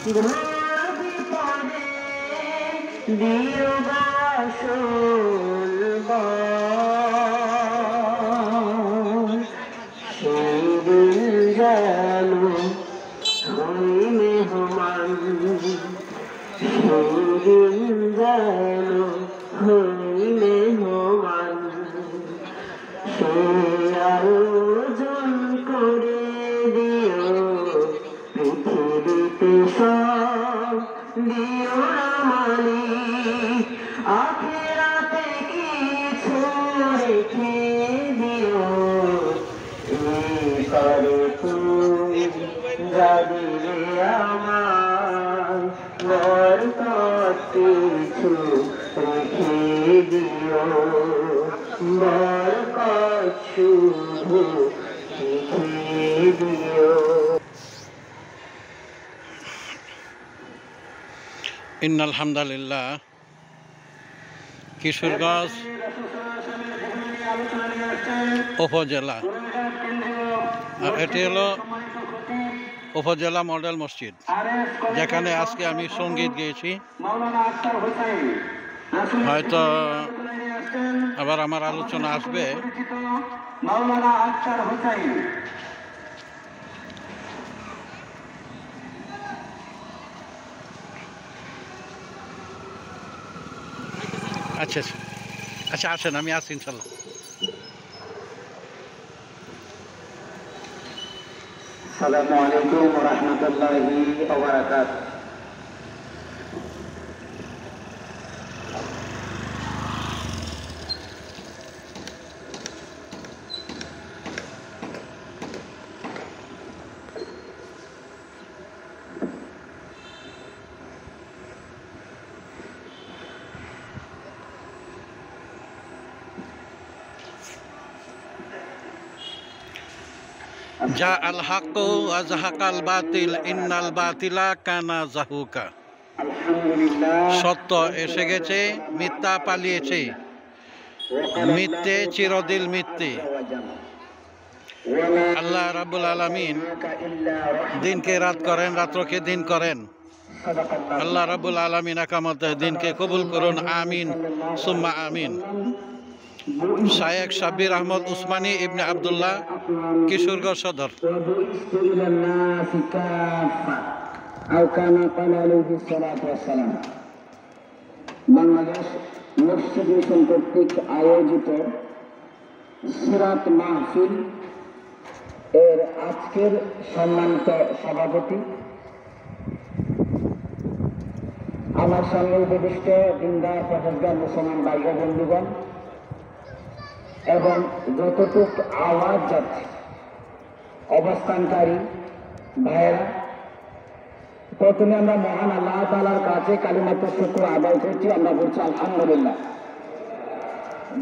ঘোর বিপদে দিও বাসল সেই দিন যেন হই মেহমান, সেই দিন যেন হই মেহমান। সেই আয়োজন করে দিও পৃথিবীতে সব দিও না মালিক, আখিরাতে কিছু রেখে দিও এই করে তুমি যা দিলে আমার বরকত কিছু রেখে দিও, বরকত শুধু রেখে দিও। ইন্নাল হামদুলিল্লাহ। কিশোরগঞ্জ উপজেলা, আর এটি হলো উপজেলা মডেল মসজিদ, যেখানে আজকে আমি সঙ্গীত গেয়েছি। হয়তো আবার আমার আলোচনা আসবে। আচ্ছা আচ্ছা, আসেন, আমি আসি ইনশাল্লাহ। আসসালামু আলাইকুম ওয়া রাহমাতুল্লাহি ওয়া বারাকাতুহু। যা আল হক ওয়া যাহাকাল বাতিল ইন্নাল বাতিলা কানা যাহুকা। সত্য এসে গেছে, মিথ্যা পালিয়েছে, মিথ্যে চিরদিন মিথ্যে। আল্লাহ রাব্বুল আলামিন দিনকে রাত করেন, রাত্রকে দিন করেন। আল্লাহ রাব্বুল আলামিন একামত দিনকে কবুল করুন, আমিন সুম্মা আমিন। শায়েখ শাব্বির আহমদ উসমানী ইবনে আবদুল্লাহ, কিশোরগঞ্জ সদর। বাংলাদেশ মসজিদ মিশন কর্তৃক আয়োজিত সিরাত মাহফিল এর আজকের সম্মানিত সভাপতি, আমার সামনে উপবিষ্ট দিনদার পরেজগার মুসলমান ভাই ও বন্ধুগণ, এবং যতটুক আওয়াজ যাচ্ছে অবস্থানকারী ভাইয়েরা, প্রথমে আমরা মহান আল্লাহ তাআলার কাছে কালিমাতুশ শুকর আদায় করছি। আমরা বলছি আলহামদুলিল্লাহ।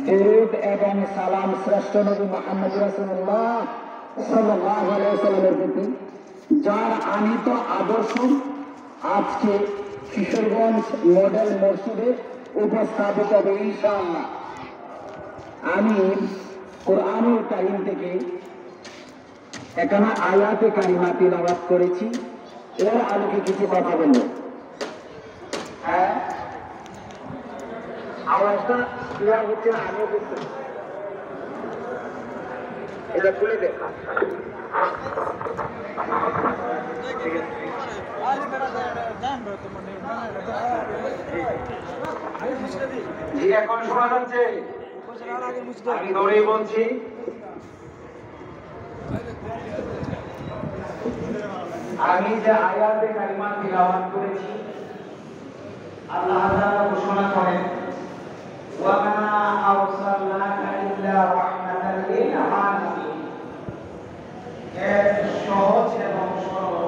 দরুদ এবং সালাম শ্রেষ্ঠ নবী মুহাম্মদ রাসূলুল্লাহ সাল্লাল্লাহু আলাইহি ওয়াসাল্লামের প্রতি, যার আনিত আদর্শ আজকে কিশোরগঞ্জ মডেল মসজিদে উপস্থাপিত হবে ইনশাআল্লাহ। আমি কোরআনুল কারীম থেকে এখানে আয়াতে কারিমা তিলাওয়াত করেছি, এর আলোকে কিছু কথা বলবো। হ্যাঁ, আওয়াজটা ক্লিয়ার হচ্ছে না, আমিও বুঝতে, এটা খুলে দে। জি, এখন শোনা যাচ্ছে? আমি ধরেই বলছি, আমি যে আয়াতে কারিমা তিলাওয়াত করেছি, আল্লাহ তাআলা ঘোষণা করেন, ওয়া মা আরসালনাকা ইল্লা রাহমাতাল লিল আলামিন। এর সহজ এবং সরল